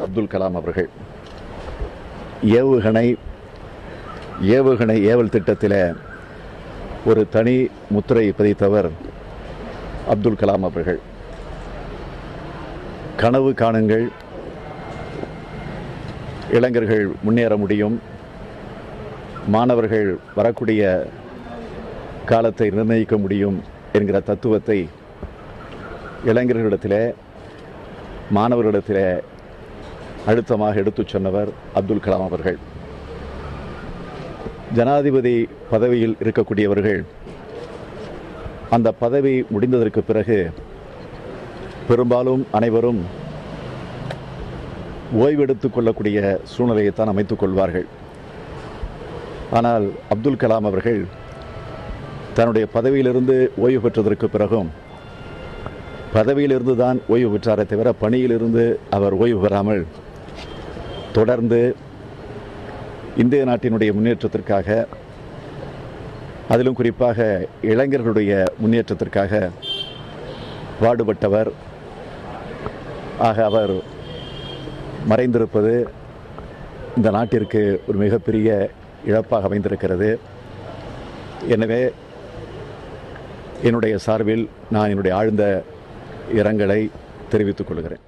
அப்துல் கலாம் அவர்கள் ஏவுகணை ஏவல் திட்டத்தில் ஒரு தனி முத்திரை பதித்தவர் அப்துல் கலாம் அவர்கள். கனவு காணுங்கள், இளைஞர்கள் முன்னேற முடியும், மாணவர்கள் வரக்கூடிய காலத்தை நிர்ணயிக்க முடியும் என்கிற தத்துவத்தை இளைஞர்களிடத்தில், மாணவர்களிடத்தில் அழுத்தமாக எடுத்துச் சொன்னவர் அப்துல் கலாம் அவர்கள். ஜனாதிபதி பதவியில் இருக்கக்கூடியவர்கள் அந்த பதவி முடிந்ததற்கு பிறகு பெரும்பாலும் அனைவரும் ஓய்வெடுத்துக் கொள்ளக்கூடிய சூழ்நிலையைத்தான் அமைத்துக் கொள்வார்கள். ஆனால் அப்துல் கலாம் அவர்கள் தன்னுடைய பதவியிலிருந்து ஓய்வு பெற்றதற்கு பிறகும் பதவியிலிருந்து தான் ஓய்வு பெற்றாரே தவிர பணியிலிருந்து அவர் ஓய்வு பெறாமல் தொடர்ந்து இந்திய நாட்டினுடைய முன்னேற்றத்திற்காக, அதிலும் குறிப்பாக இளைஞர்களுடைய முன்னேற்றத்திற்காக பாடுபட்டவர். ஆக அவர் மறைந்திருப்பது இந்த நாட்டிற்கு ஒரு மிகப்பெரிய இழப்பாக அமைந்திருக்கிறது. எனவே என்னுடைய சார்பில் நான் என்னுடைய ஆழ்ந்த இரங்கலை தெரிவித்துக் கொள்கிறேன்.